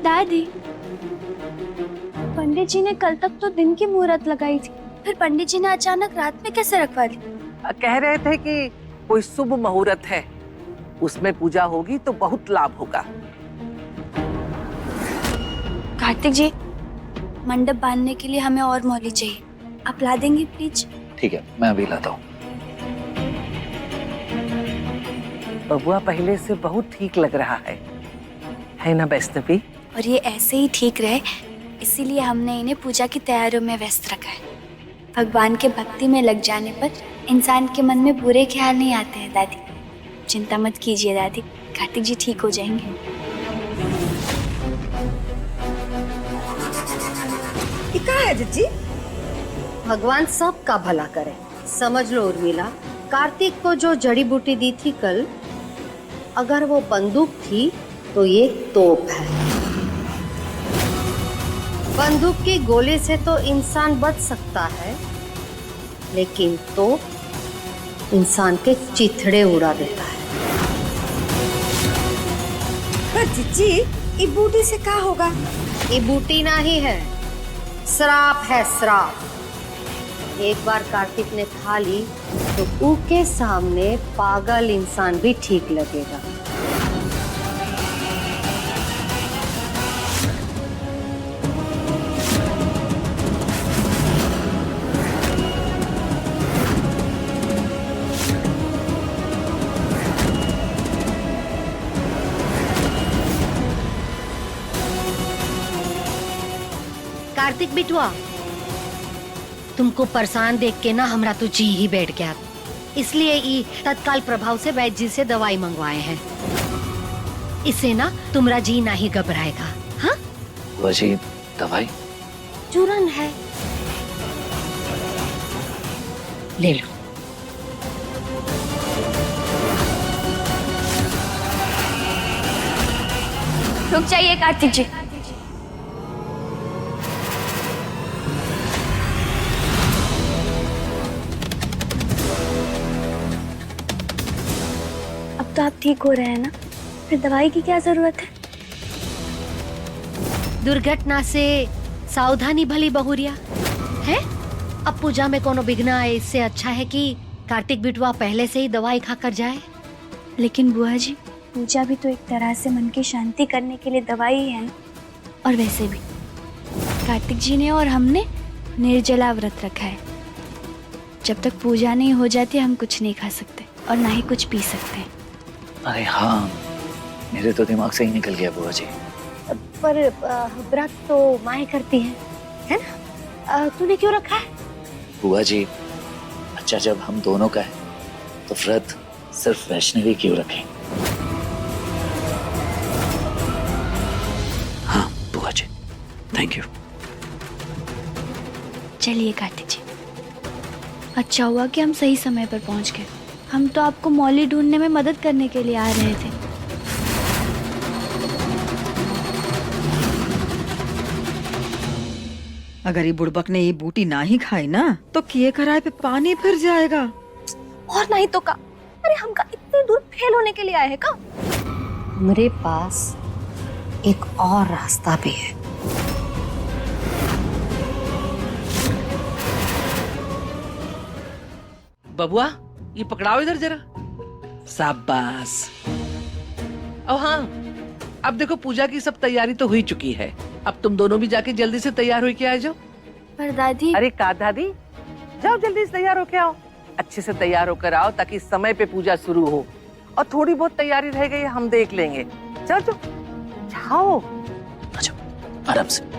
दादी, पंडित जी ने कल तक तो दिन की मुहूर्त लगाई थी, फिर पंडित जी ने अचानक रात में कैसे रखवा ली? कह रहे थे कि कोई शुभ मुहूर्त है, उसमें पूजा होगी तो बहुत लाभ होगा। कार्तिक जी, मंडप बांधने के लिए हमें और मौली चाहिए, आप ला देंगे प्लीज? ठीक है, मैं अभी लाता हूँ। बबुआ पहले से बहुत ठीक लग रहा है ना वैष्णवी? और ये ऐसे ही ठीक रहे, इसीलिए हमने इन्हें पूजा की तैयारियों में व्यस्त रखा है। भगवान के भक्ति में लग जाने पर इंसान के मन में बुरे ख्याल नहीं आते हैं दादी। चिंता मत कीजिए दादी, कार्तिक जी ठीक हो जाएंगे। क्या है जीजी? भगवान सबका भला करे। समझ लो उर्मिला, कार्तिक को जो जड़ी बूटी दी थी कल, अगर वो बंदूक थी तो ये तोप है। बंदूक के गोले से तो इंसान बच सकता है, लेकिन तोप इंसान के चिथड़े उड़ा देता है। पर जीजी, ये बूटी से क्या होगा? ये बूटी नहीं है, श्राप है, श्राप। एक बार कार्तिक ने खा ली तो ऊके सामने पागल इंसान भी ठीक लगेगा। कार्तिक बिटुआ, तुमको परेशान देख के ना हमरा तो जी ही बैठ गया, इसलिए ई तत्काल प्रभाव से वैद्य जी से दवाई मंगवाए हैं। इससे ना तुम्हारा जी नहीं घबराएगा। हाँ बुआ जी, दवाई? चूरन है, ले लो। रुक जाइए कार्तिक जी, अब तो आप ठीक हो रहे हैं ना, फिर दवाई की क्या जरूरत है? दुर्घटना से सावधानी भली बहुरिया है। अब पूजा में कोनो विघ्न आए, इससे अच्छा है कि कार्तिक बिटवा पहले से ही दवाई खाकर जाए। लेकिन बुआ जी, पूजा भी तो एक तरह से मन की शांति करने के लिए दवाई है ना। और वैसे भी कार्तिक जी ने और हमने निर्जला व्रत रखा है। जब तक पूजा नहीं हो जाती हम कुछ नहीं खा सकते और ना ही कुछ पी सकते। अरे हाँ, मेरे तो दिमाग से ही निकल गया बुआ जी। पर व्रत तो माए करती है ना? तूने क्यों रखा है? बुआ जी, अच्छा जब हम दोनों का है तो व्रत सिर्फ वैष्णवी क्यों रखें? हाँ बुआ जी, थैंक यू। चलिए कार्तिक जी, अच्छा हुआ कि हम सही समय पर पहुंच गए। हम तो आपको मौली ढूंढने में मदद करने के लिए आ रहे थे। अगर ये बुड़बक ने ये बूटी ना ही खाई ना तो किए कराए पे पानी फिर जाएगा। और नहीं तो का, अरे हम का इतने दूर फेल होने के लिए आए हैं का? मेरे पास एक और रास्ता भी है। बबुआ, ये पकड़ाओ इधर जरा। शाबाश। अब हाँ, अब देखो पूजा की सब तैयारी तो हुई चुकी है। अब तुम दोनों भी जाके जल्दी से तैयार होके आ जाओ। पर दादी। अरे का दादी, जाओ जल्दी से तैयार होके आओ। अच्छे से तैयार होकर आओ ताकि समय पे पूजा शुरू हो। और थोड़ी बहुत तैयारी रह गई हम देख लेंगे। जाओ जाओ जाओ। अच्छा, आराम से।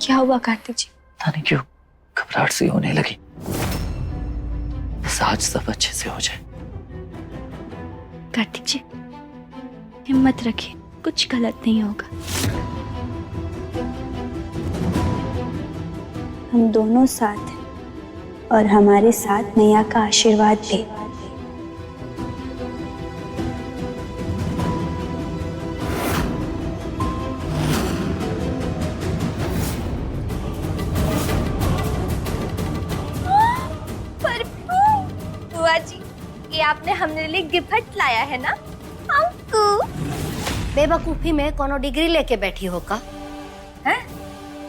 क्या हुआ कार्तिक जी? पता नहीं क्यों घबराहट सी होने लगी। बस आज सब अच्छे से हो जाए। कार्तिक जी हिम्मत रखिए, कुछ गलत नहीं होगा। हम दोनों साथ हैं और हमारे साथ मैया का आशीर्वाद भी। बुआ जी, ये आपने हमने लिए गिफ्ट लाया है ना हमको? बेवकूफी में कोनो डिग्री लेके बैठी हो का? हैं?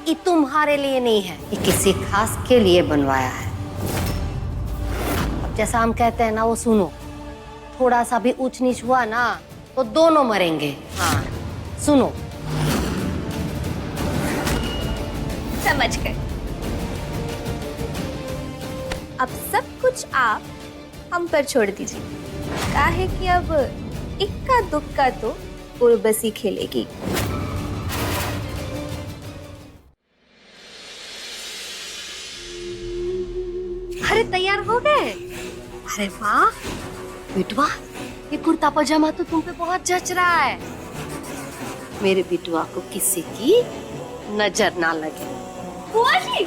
ये तुम्हारे लिए नहीं है, ये किसी खास के लिए बनवाया है। अब जैसा हम कहते हैं ना वो सुनो, थोड़ा सा भी ऊंच नीच हुआ ना तो दोनों मरेंगे। हाँ सुनो। समझ गए। अब सब कुछ आप हम पर छोड़ दीजिए, काहे कि अब इक्का दुक्का तो उर्वशी खेलेगी। अरे तैयार हो गए? अरे वाह बिटुआ, ये कुर्ता पजामा तो तुम पे बहुत जच रहा है। मेरे बिटुआ को किसी की नजर ना लगे। बुआ जी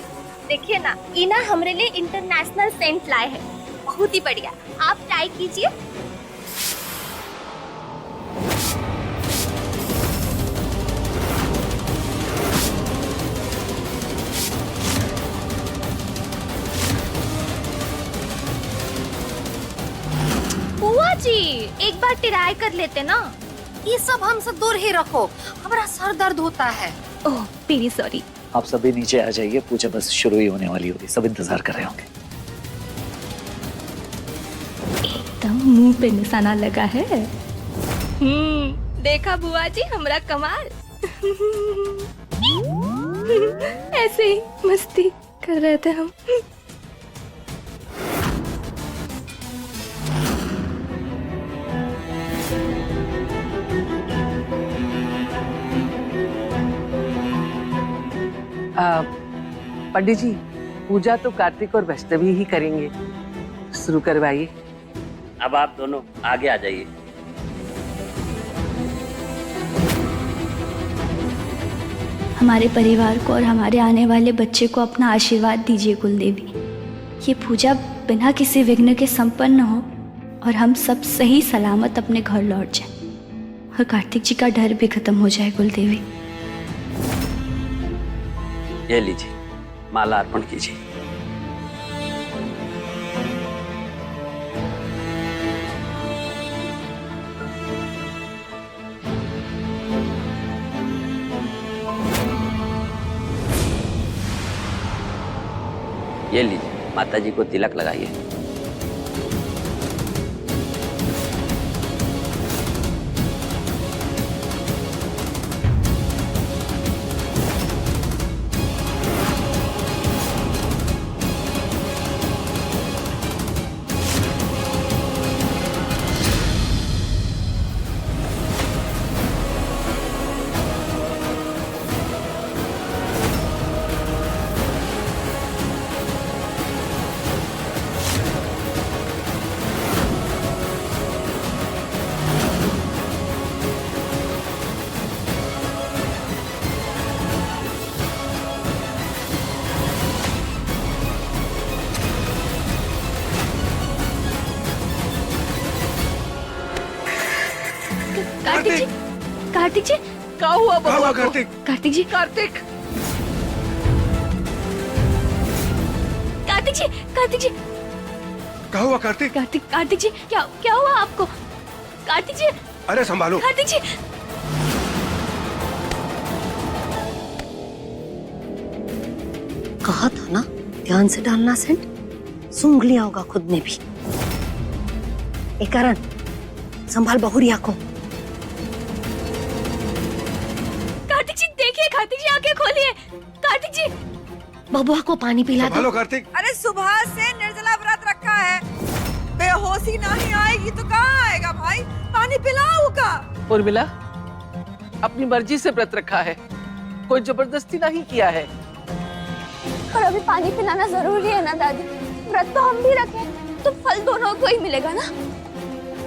देखिए ना, ये ना हमरे लिए इंटरनेशनल सेंट लाए हैं, बहुत ही बढ़िया। आप ट्राई कीजिए। बुआ जी एक बार ट्राई कर लेते ना। ये सब हमसे दूर ही रखो, हमारा सर दर्द होता है। Oh very sorry. आप सभी नीचे आ जाइए, पूजा बस शुरू ही होने वाली होगी, सब इंतजार कर रहे होंगे। एकदम मुंह पे निशाना लगा है। देखा बुआ जी हमरा कमाल। ऐसे ही मस्ती कर रहे थे हम। पंडित जी पूजा तो कार्तिक और वैष्णवी ही करेंगे, शुरू करवाइए। अब आप दोनों आगे आ जाइए। हमारे परिवार को और हमारे आने वाले बच्चे को अपना आशीर्वाद दीजिए कुलदेवी। ये पूजा बिना किसी विघ्न के संपन्न हो और हम सब सही सलामत अपने घर लौट जाएं और कार्तिक जी का डर भी खत्म हो जाए कुलदेवी। ये लीजिए, माला अर्पण कीजिए। ये लीजिए, माता जी को तिलक लगाइए। कार्तिक जी, कार्तिक जी, क्या हुआ बबुआ को? कार्तिक? कार्तिक जी, कार्तिक कार्तिक जी, कार्तिक जी, क्या हुआ कार्तिक? कार्तिक, कार्तिक जी, क्या क्या हुआ आपको? कार्तिक जी, अरे संभालो। कार्तिक जी। कहा था ना ध्यान से डालना सेंट, सूंघ लिया होगा खुद ने भी। एक कारण संभाल बहुरिया को। कार्तिक जी देखिए, कार्तिक जी आंखें खोलिए। कार्तिक जी, बबुआ को पानी पिला दो। संभालो कार्तिक। अरे सुबह से निर्जला व्रत रखा है, बेहोशी नहीं आएगी तो कहाँ आएगा भाई? पानी पिलाओ का। उर्मिला, अपनी मर्जी से व्रत रखा है, कोई जबरदस्ती नहीं किया है। और अभी पानी पिलाना जरूरी है ना दादी। व्रत तो हम भी रखें तो फल दोनों को ही मिलेगा ना।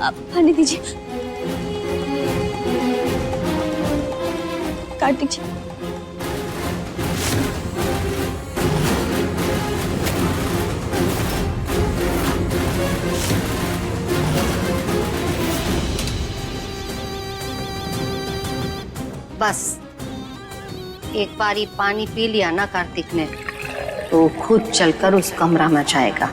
आप पानी दीजिए। कार्तिक जी, बस एक बारी पानी पी लिया ना कार्तिक ने तो खुद चलकर उस कमरा में जाएगा।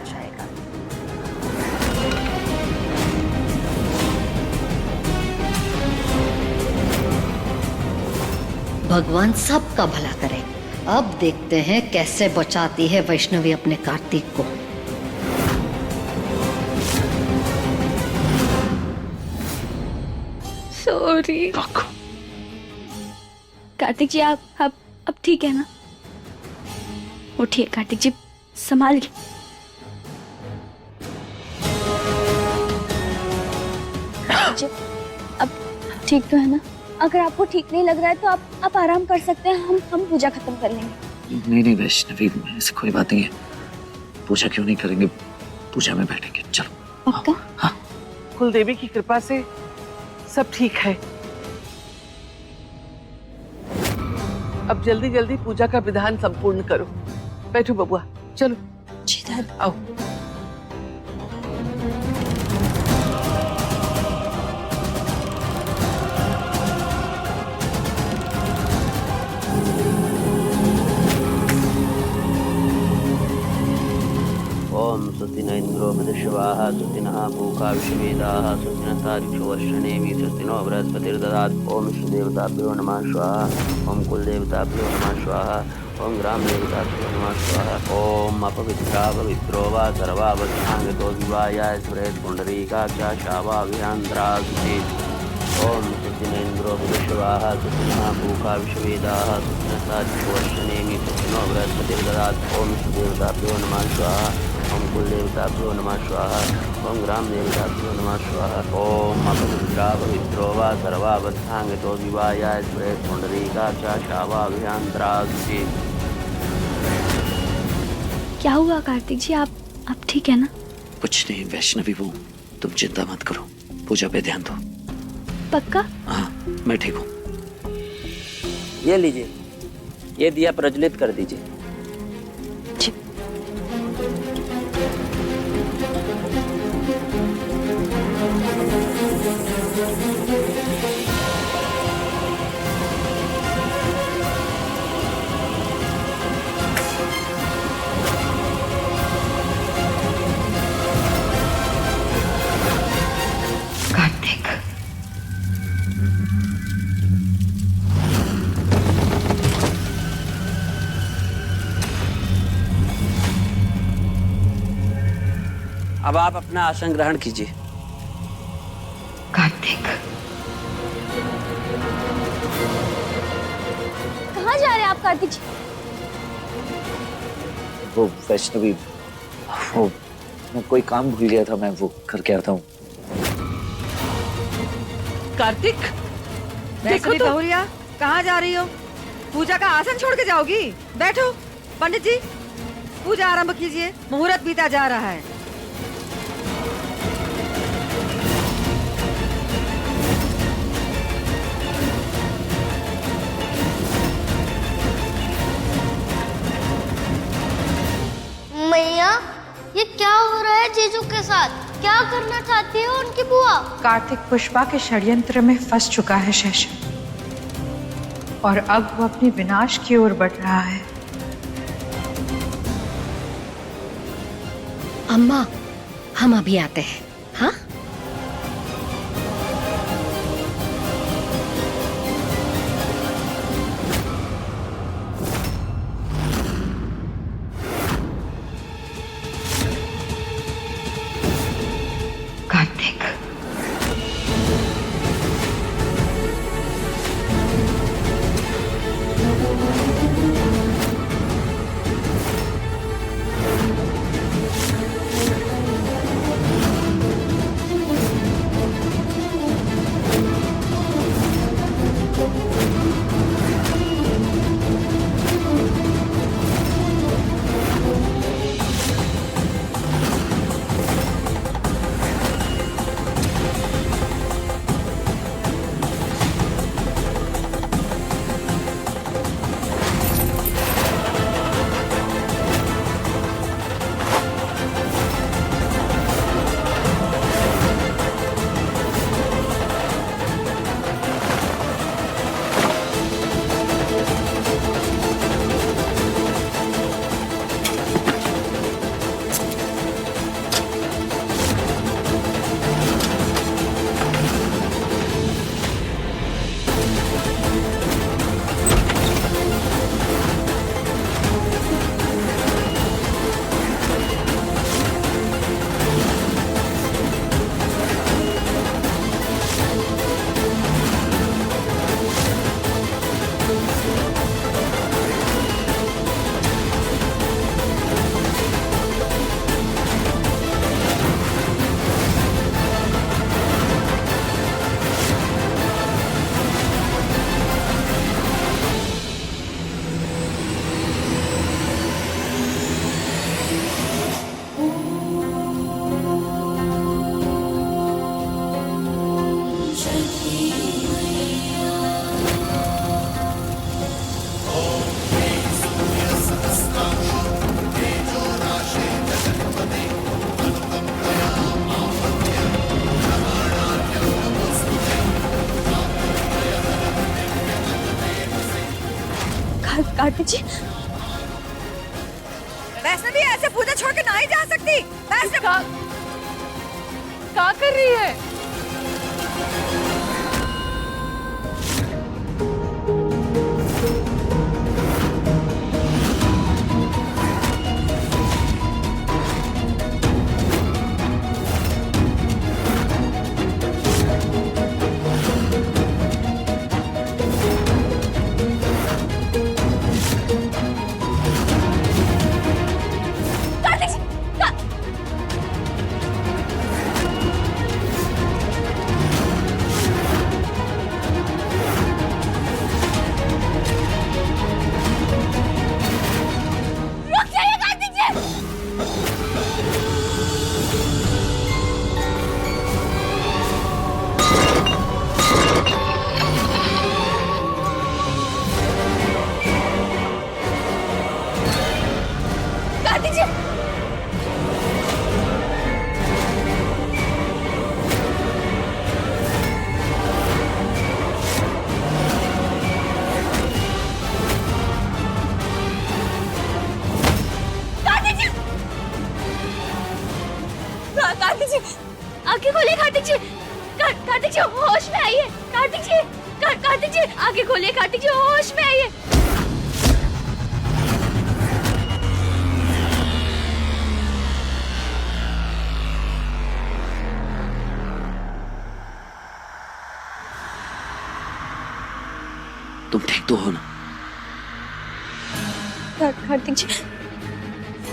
भगवान सबका भला करे। अब देखते हैं कैसे बचाती है वैष्णवी अपने कार्तिक को। सॉरी। कार्तिक जी, आप अब ठीक है ना? उठिए कार्तिक जी, संभालिए। कार्तिक जी, अब ठीक तो है ना? अगर आपको ठीक नहीं लग रहा है तो आप आराम कर सकते हैं। हम पूजा खत्म कर लेंगे। नहीं वैष्णवी, ऐसी कोई बात नहीं है। पूजा क्यों नहीं करेंगे? पूजा में बैठेंगे, चलो। पक्का? हाँ। कुलदेवी की कृपा से सब ठीक है। अब जल्दी जल्दी पूजा का विधान संपूर्ण करो। बैठो बबुआ, चलो। जी दादी। आओ। ओम सुतिन इंद्रो विदुषवाः सुतिनः पूका विश्वेदाः सुतिनः तारिक्षवर्षणेमि सुतिनो बृहस्पतिर्ददात्। ओम सुदेवताभ्यो नमः स्वाहा। ओम कुलदेवताभ्यो नमः स्वाहा। ओम ग्राम देवताभ्यो नमः स्वाहा। ओम अपवित्रा पवित्रो वा सर्वावधांगतो विवायाय स्मरेत् पुंडरीकाक्षा शावाभियान्द्रासुते। ओम सुतिनेन्द्रो विदुषवाः सुतिनः पूका विश्वेदाः सुतिनः तारिक्षवर्षणेमि सुतिनो बृहस्पतिर्ददात्। ओम सुदेवताभ्यो नमः स्वाहा। ओम कुलदेवताभ्यो नमः स्वाहा। ओम ग्राम देवताभ्यो नमः स्वाहा। ओम अपवित्रा पवित्रो वा सर्वावधांगतो विवायाय स्मरेत् पुंडरीकाक्षा शावाभियान्द्रासुते। क्या हुआ कार्तिक जी? आप ठीक है ना? कुछ नहीं वैष्णवी, वो तुम चिंता मत करो। पूजा पे ध्यान दो। पक्का? हाँ, मैं ठीक हूँ। ये लीजिए, ये दिया प्रज्वलित कर दीजिए। जी। कार्तिक, अब आप अपना आसन ग्रहण कीजिए। कार्तिक, कहाँ जा रहे हैं आप कार्तिक जी? वो वैष्णवी, वो मैं कोई काम भूल गया था, मैं वो करके आता हूँ। कार्तिक, देखो वैष्णवी तो। बहुरिया, कहाँ जा रही हो? पूजा का आसन छोड़ के जाओगी? बैठो। पंडित जी, पूजा आरंभ कीजिए। मुहूर्त बीता जा रहा है। मैया, ये क्या हो रहा है जीजू के साथ? क्या करना चाहती है उनकी बुआ? कार्तिक पुष्पा के षड्यंत्र में फंस चुका है शेषन, और अब वो अपने विनाश की ओर बढ़ रहा है। अम्मा, हम अभी आते हैं। हाँ? कार्तिक, कार्तिक जी वैष्णवी ऐसे पूजा छोड़ के नहीं जा सकती। वैष्णवी क्या कर रही है? कार्तिक जी आंखें खोलिए। कार्तिक जी कार्तिक जी होश में आइए। कार्तिक जी कार्तिक जी आंखें खोलिए। कार्तिक जी होश में आइए। तुम ठीक तो हो ना?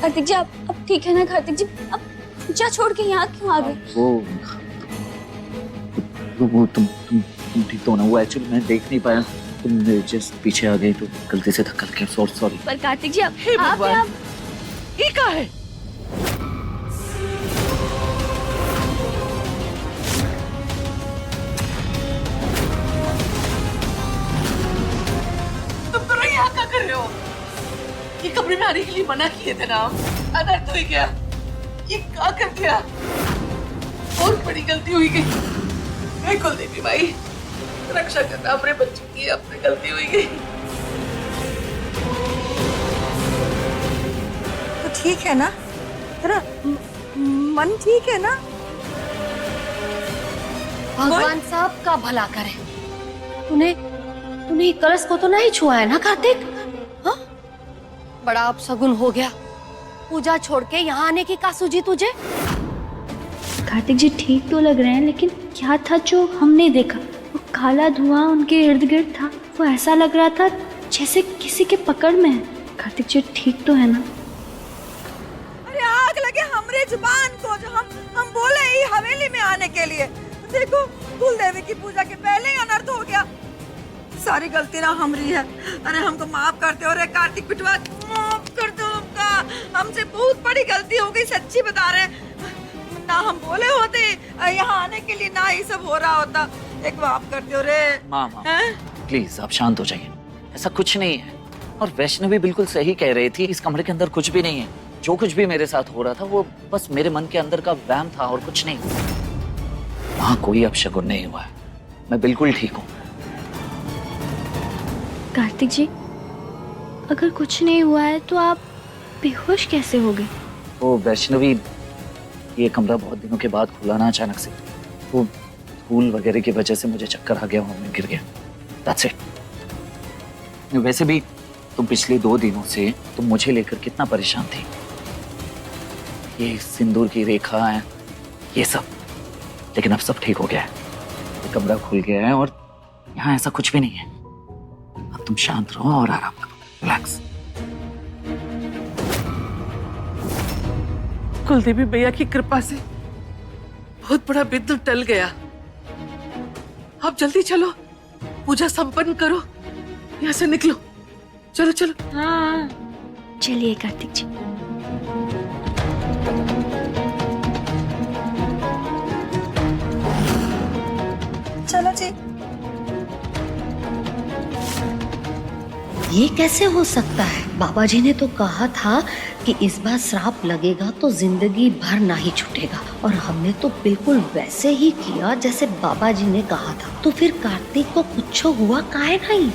कार्तिक जी आप अब ठीक है ना? कार्तिक जी अब पूजा छोड़ के यहाँ क्यों आ गए? वो तुम ठीक तो हो ना? वो एक्चुअली मैं देख नहीं पाया, तुम जस्ट पीछे आ गई तो गलती से धक्का लग गया। सॉरी। पर कार्तिक जी आप ये क्या है? तुम दोनों यहाँ क्या कर रहे हो? ये कमरे में आने के लिए मना किए थे ना हम। अनर्थ हो गया। ये क्या कर दिया? बहुत बड़ी गलती हुई गई। कुलदेवी भाई रक्षा करना अपने बच्चों की अपनी गलती हुई गई। तो ठीक है ना? तेरा मन ठीक है ना? भगवान सबका भला करे। तूने कलश को तो नहीं छुआ है ना कार्तिक? हाँ? बड़ा अपशगुन हो गया। पूजा छोड़ के यहाँ आने की का सूझी तुझे? कार्तिक जी ठीक तो लग रहे हैं, लेकिन क्या था जो हमने देखा? वो काला धुआं उनके इर्द गिर्द था। वो ऐसा लग रहा था जैसे किसी के पकड़ में है। कार्तिक जी ठीक तो है ना? अरे आग लगे हमरे जुबान को जो हम बोले ही हवेली में आने के लिए। देखो कुलदेवी की पूजा के पहले ही अनर्थ हो गया। सारी गलती ना हमारी है। अरे हमको माफ करते हो रे कार्तिक बिटवा, माफ कर दो हमका। हमसे बहुत बड़ी गलती हो गई, सच्ची बता रहे। ना हम बोले होते यहाँ आने के लिए, ना ये सब हो रहा होता। एक माफ करते हो रे। माँ प्लीज आप शांत हो जाइए। ऐसा कुछ नहीं है। और वैष्णवी बिल्कुल सही कह रही थी, इस कमरे के अंदर कुछ भी नहीं है। जो कुछ भी मेरे साथ हो रहा था वो बस मेरे मन के अंदर का वहम था और कुछ नहीं। वहाँ कोई अपशगुन नहीं हुआ है। मैं बिल्कुल ठीक हूँ। कार्तिक जी अगर कुछ नहीं हुआ है तो आप बेहोश कैसे हो गए? वो वैष्णवी, ये कमरा बहुत दिनों के बाद खुला ना अचानक से। वो धूल वगैरह की वजह से मुझे चक्कर आ गया और मैं गिर गया। That's it। वैसे भी तुम पिछले 2 दिनों से तुम मुझे लेकर कितना परेशान थी। ये सिंदूर की रेखा है, ये सब। लेकिन अब सब ठीक हो गया है। ये कमरा खुल गया है और यहाँ ऐसा कुछ भी नहीं है। अब तुम शांत रहो और आराम करो। रिलैक्स। कुलदेवी मैया की कृपा से बहुत बड़ा बिंदु टल गया। अब जल्दी चलो, पूजा संपन्न करो, यहाँ से निकलो। चलो चलो। हाँ चलिए कार्तिक जी। चलो जी। ये कैसे हो सकता है? बाबा जी ने तो कहा था कि इस बार श्राप लगेगा तो जिंदगी भर नहीं छूटेगा, और हमने तो बिल्कुल वैसे ही किया जैसे बाबा जी ने कहा था। तो फिर कार्तिक को कुछ हुआ काहे नहीं?